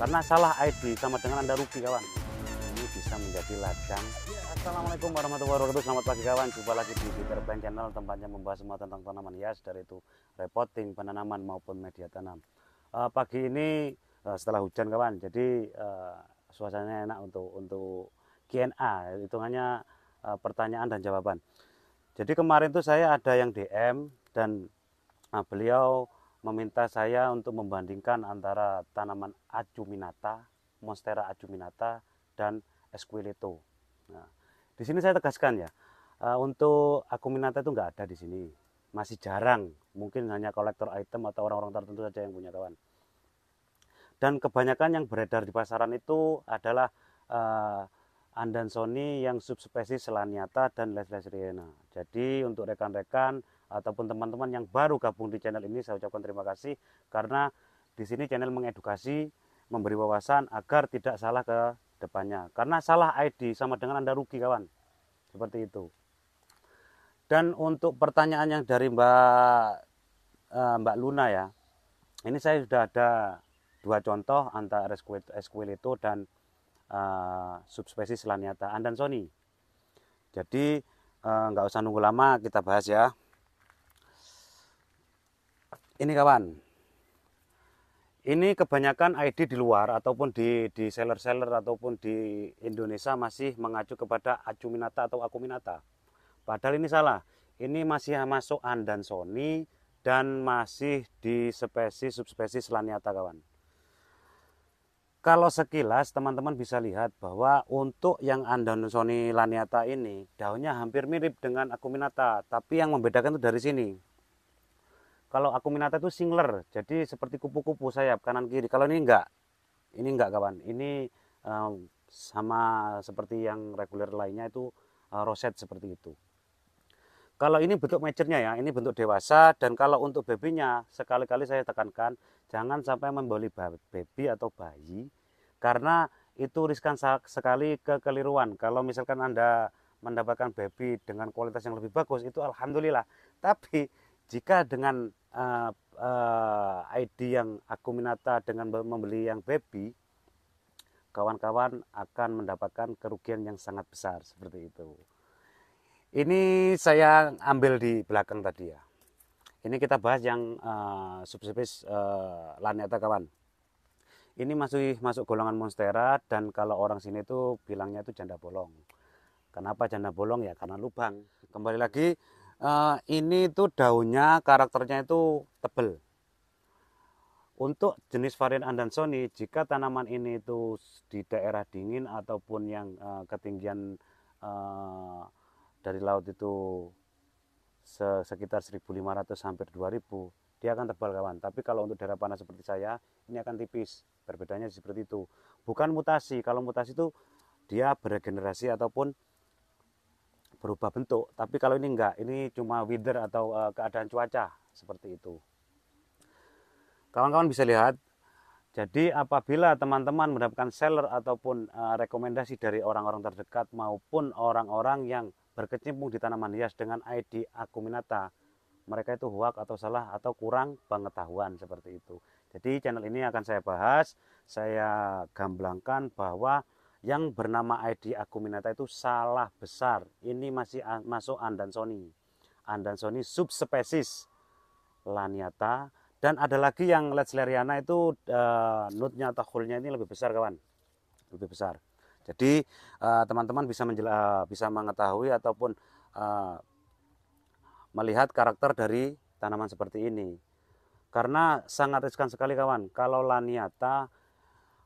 Karena salah ID sama dengan Anda rugi kawan. Ini bisa menjadi ladang. Assalamualaikum warahmatullahi wabarakatuh. Selamat pagi kawan. Jumpa lagi di Peter Plan Channel, tempatnya membahas semua tentang tanaman hias, dari itu repotting, penanaman maupun media tanam. Pagi ini setelah hujan kawan, jadi suasananya enak untuk Q&A, hitungannya pertanyaan dan jawaban. Jadi kemarin tuh saya ada yang DM dan beliau meminta saya untuk membandingkan antara tanaman acuminata, Monstera acuminata dan Esqueleto. Nah, di sini saya tegaskan ya, untuk acuminata itu nggak ada di sini, masih jarang, mungkin hanya kolektor item atau orang-orang tertentu saja yang punya kawan. Dan kebanyakan yang beredar di pasaran itu adalah Andansoni yang subspesies Selaniata dan Leslieriana. Jadi untuk rekan-rekan ataupun teman-teman yang baru gabung di channel ini, saya ucapkan terima kasih karena di sini channel mengedukasi, memberi wawasan agar tidak salah ke depannya. Karena salah ID sama dengan Anda rugi kawan. Seperti itu. Dan untuk pertanyaan yang dari Mbak Luna ya, ini saya sudah ada dua contoh antara Esqueleto dan subspesies Laniata Andansoni. Jadi nggak usah nunggu lama, kita bahas ya. Ini kawan, ini kebanyakan ID di luar ataupun di seller-seller ataupun di Indonesia masih mengacu kepada acuminata atau akuminata. Padahal ini salah. Ini masih masuk Andansoni dan masih di spesies subspesies Laniata kawan. Kalau sekilas teman-teman bisa lihat bahwa untuk yang Andansoni Laniata ini daunnya hampir mirip dengan acuminata, tapi yang membedakan itu dari sini. Kalau acuminata itu singler, jadi seperti kupu-kupu sayap kanan kiri. Kalau ini enggak kawan. Ini sama seperti yang reguler lainnya itu roset seperti itu. Kalau ini bentuk maturenya ya, ini bentuk dewasa, dan kalau untuk babynya sekali-kali saya tekankan jangan sampai membeli baby atau bayi, karena itu riskan sekali kekeliruan. Kalau misalkan Anda mendapatkan baby dengan kualitas yang lebih bagus, itu alhamdulillah. Tapi jika dengan ID yang acuminata dengan membeli yang baby, kawan-kawan akan mendapatkan kerugian yang sangat besar seperti itu. Ini saya ambil di belakang tadi ya. Ini kita bahas yang subspesies Laniata kawan. Ini masuk golongan Monstera, dan kalau orang sini itu bilangnya itu janda bolong. Kenapa janda bolong ya? Karena lubang. Kembali lagi, ini tuh daunnya karakternya itu tebal. Untuk jenis varian Andansoni, jika tanaman ini itu di daerah dingin ataupun yang ketinggian dari laut itu sekitar 1.500 hampir 2.000, dia akan tebal kawan. Tapi kalau untuk daerah panas seperti saya, ini akan tipis. Perbedaannya seperti itu. Bukan mutasi. Kalau mutasi itu dia beregenerasi ataupun berubah bentuk. Tapi kalau ini enggak, ini cuma weather atau keadaan cuaca seperti itu. Kawan-kawan bisa lihat. Jadi apabila teman-teman mendapatkan seller ataupun rekomendasi dari orang-orang terdekat maupun orang-orang yang berkecimpung di tanaman hias dengan ID acuminata, mereka itu hoax atau salah atau kurang pengetahuan seperti itu. Jadi channel ini akan saya bahas, saya gamblangkan bahwa yang bernama ID acuminata itu salah besar. Ini masih masuk Andansoni. Andansoni subspesies Laniata. Dan ada lagi yang Leslieriana itu nutnya atau hulnya ini lebih besar kawan, lebih besar. Jadi teman-teman bisa mengetahui ataupun melihat karakter dari tanaman seperti ini. Karena sangat riskan sekali kawan. Kalau Laniata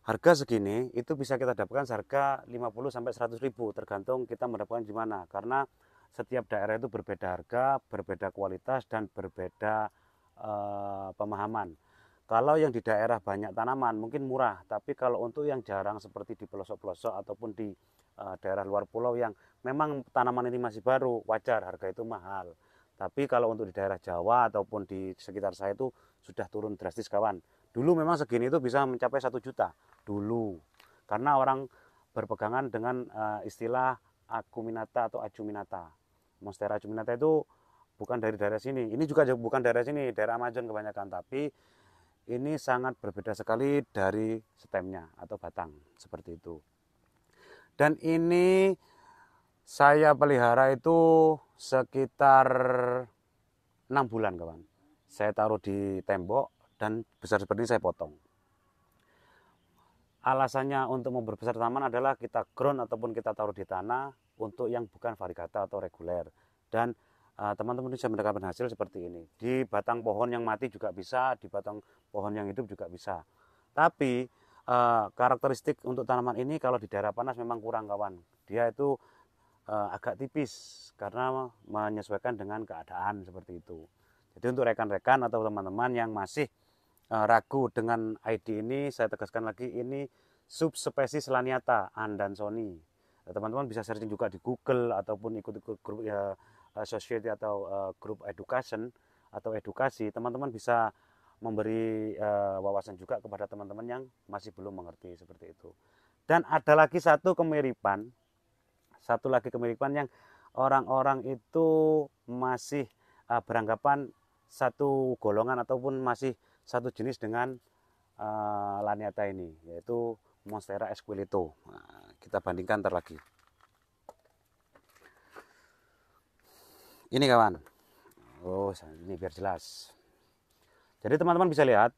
harga segini itu bisa kita dapatkan harga 50 sampai 100 ribu, tergantung kita mendapatkan di mana. Karena setiap daerah itu berbeda harga, berbeda kualitas, dan berbeda pemahaman. Kalau yang di daerah banyak tanaman mungkin murah, tapi kalau untuk yang jarang seperti di pelosok-pelosok ataupun di daerah luar pulau yang memang tanaman ini masih baru, wajar harga itu mahal. Tapi kalau untuk di daerah Jawa ataupun di sekitar saya itu sudah turun drastis kawan. Dulu memang segini itu bisa mencapai 1 juta dulu, karena orang berpegangan dengan istilah acuminata atau acuminata. Monstera acuminata itu bukan dari daerah sini. Ini juga bukan daerah sini, daerah Amazon kebanyakan. Tapi ini sangat berbeda sekali dari stemnya atau batang seperti itu. Dan ini saya pelihara itu sekitar 6 bulan kawan. Saya taruh di tembok dan besar seperti ini saya potong. Alasannya untuk memperbesar tanaman adalah kita ground ataupun kita taruh di tanah untuk yang bukan variegata atau reguler. Dan teman-teman bisa mendapatkan hasil seperti ini. Di batang pohon yang mati juga bisa, di batang pohon yang hidup juga bisa. Tapi karakteristik untuk tanaman ini kalau di daerah panas memang kurang kawan. Dia itu agak tipis karena menyesuaikan dengan keadaan seperti itu. Jadi untuk rekan-rekan atau teman-teman yang masih ragu dengan ID ini, saya tegaskan lagi, ini subspesies Laniata Andansoni. Teman-teman bisa searching juga di Google ataupun ikut-ikut grup ya, society atau grup education atau edukasi. Teman-teman bisa memberi wawasan juga kepada teman-teman yang masih belum mengerti seperti itu. Dan ada lagi satu kemiripan yang orang-orang itu masih beranggapan satu golongan ataupun masih satu jenis dengan Laniata ini, yaitu Monstera esqueleto. Nah, kita bandingkan ntar lagi. Ini kawan. Oh, ini biar jelas. Jadi teman-teman bisa lihat,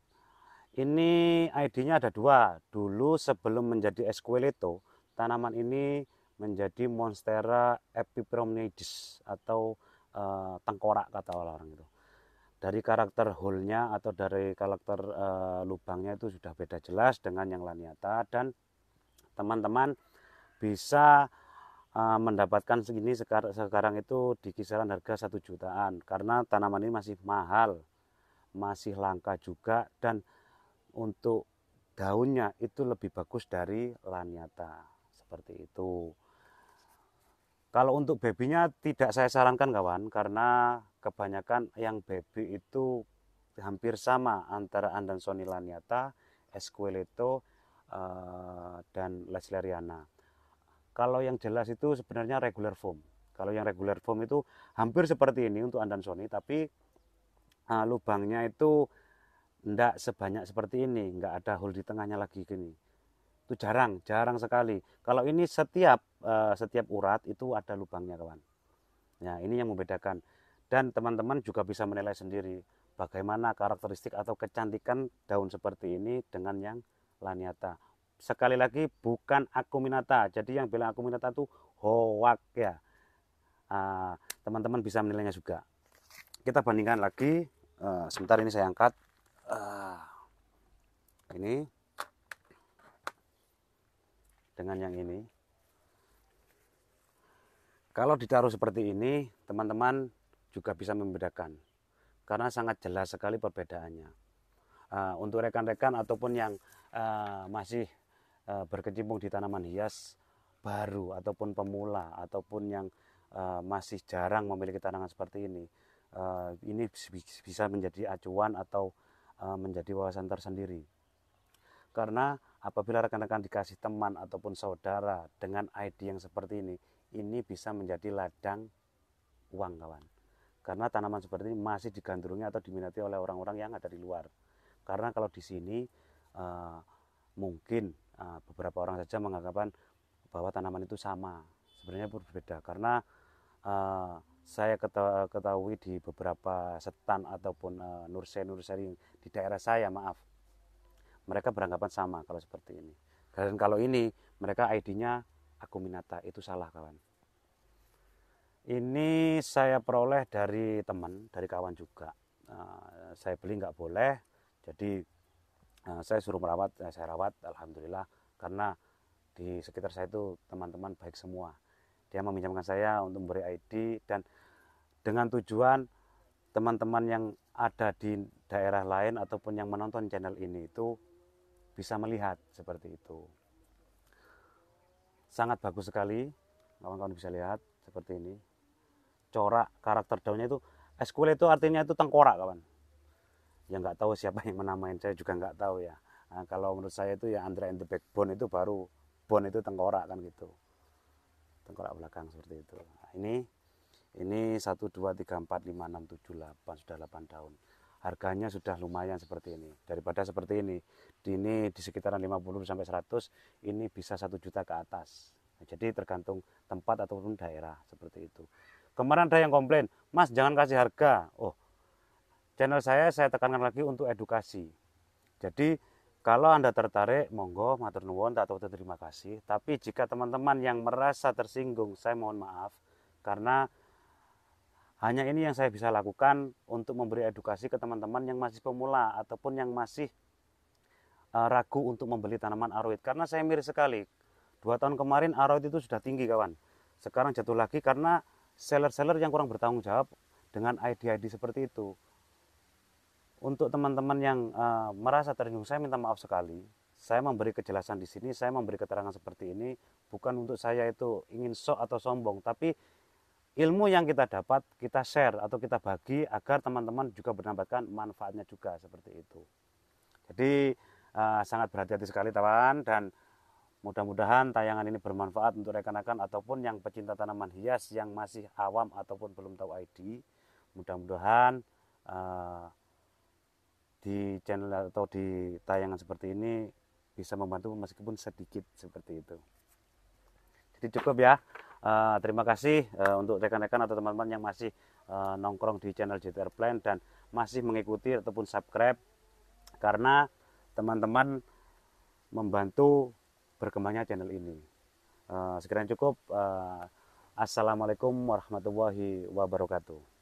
ini ID-nya ada 2. Dulu sebelum menjadi esqueleto, tanaman ini menjadi Monstera epipromnioides atau tengkorak kata orang itu. Dari karakter hole-nya atau dari karakter lubangnya itu sudah beda jelas dengan yang Laniata, dan teman-teman bisa mendapatkan segini sekarang itu di kisaran harga 1 jutaan karena tanaman ini masih mahal, masih langka juga, dan untuk daunnya itu lebih bagus dari Laniata seperti itu. Kalau untuk babynya tidak saya sarankan kawan, karena kebanyakan yang baby itu hampir sama antara Andansoni Laniata, Esqueleto, dan Lesleriana. Kalau yang jelas itu sebenarnya regular form. Kalau yang regular form itu hampir seperti ini untuk Andansoni, tapi lubangnya itu tidak sebanyak seperti ini, nggak ada hole di tengahnya lagi gini. Itu jarang sekali. Kalau ini setiap urat itu ada lubangnya kawan. Nah, ini yang membedakan. Dan teman-teman juga bisa menilai sendiri bagaimana karakteristik atau kecantikan daun seperti ini dengan yang Laniata. Sekali lagi bukan Acuminata. Jadi yang bilang Acuminata itu hoak ya. Teman-teman bisa menilainya juga. Kita bandingkan lagi. Sebentar ini saya angkat. Ini dengan yang ini. Kalau ditaruh seperti ini, teman-teman juga bisa membedakan karena sangat jelas sekali perbedaannya. Untuk rekan-rekan ataupun yang masih berkecimpung di tanaman hias baru ataupun pemula ataupun yang masih jarang memiliki tanaman seperti ini bisa menjadi acuan atau menjadi wawasan tersendiri. Karena apabila rekan-rekan dikasih teman ataupun saudara dengan ID yang seperti ini bisa menjadi ladang uang kawan. Karena tanaman seperti ini masih digandrungi atau diminati oleh orang-orang yang ada di luar. Karena kalau di sini mungkin beberapa orang saja menganggapan bahwa tanaman itu sama. Sebenarnya berbeda karena saya ketahui di beberapa setan ataupun nursery di daerah saya, mereka beranggapan sama kalau seperti ini. Dan kalau ini mereka ID-nya Acuminata, itu salah kawan. Ini saya peroleh dari teman, dari kawan juga. Saya beli nggak boleh, jadi saya suruh merawat, saya rawat, alhamdulillah. Karena di sekitar saya itu teman-teman baik semua. Dia meminjamkan saya untuk memberi ID dan dengan tujuan teman-teman yang ada di daerah lain ataupun yang menonton channel ini itu bisa melihat seperti itu. Sangat bagus sekali, kawan-kawan bisa lihat seperti ini. Corak karakter daunnya itu, esqueleto itu artinya itu tengkorak kawan. Ya nggak tahu siapa yang menamain, saya juga nggak tahu ya. Nah, kalau menurut saya itu ya Andra and the Backbone itu baru bone itu tengkorak kan gitu. Tengkorak belakang seperti itu. Nah, ini 1, 2, 3, 4, 5, 6, 7, 8, sudah 8 daun. harganya sudah lumayan seperti ini. Daripada seperti ini di sekitaran 50 sampai 100, ini bisa 1 juta ke atas. Nah, jadi tergantung tempat ataupun daerah seperti itu. Kemarin ada yang komplain, Mas jangan kasih harga. Oh, channel saya tekankan lagi untuk edukasi. Jadi kalau Anda tertarik, monggo, matur nuwun, tak tahu terima kasih. Tapi jika teman-teman yang merasa tersinggung, saya mohon maaf karena hanya ini yang saya bisa lakukan untuk memberi edukasi ke teman-teman yang masih pemula ataupun yang masih ragu untuk membeli tanaman aroid. Karena saya miris sekali, 2 tahun kemarin aroid itu sudah tinggi kawan. Sekarang jatuh lagi karena seller-seller yang kurang bertanggung jawab dengan ID-ID seperti itu. Untuk teman-teman yang merasa tersinggung, saya minta maaf sekali. Saya memberi kejelasan di sini, saya memberi keterangan seperti ini, bukan untuk saya itu ingin sok atau sombong, tapi ilmu yang kita dapat kita share atau kita bagi agar teman-teman juga mendapatkan manfaatnya juga seperti itu. Jadi sangat berhati-hati sekali teman, dan mudah-mudahan tayangan ini bermanfaat untuk rekan-rekan ataupun yang pecinta tanaman hias yang masih awam ataupun belum tahu ID. Mudah-mudahan di channel atau di tayangan seperti ini bisa membantu meskipun sedikit seperti itu. Jadi cukup ya. Terima kasih untuk rekan-rekan atau teman-teman yang masih nongkrong di channel JTR Plant dan masih mengikuti ataupun subscribe, karena teman-teman membantu berkembangnya channel ini. Sekian cukup. Assalamualaikum warahmatullahi wabarakatuh.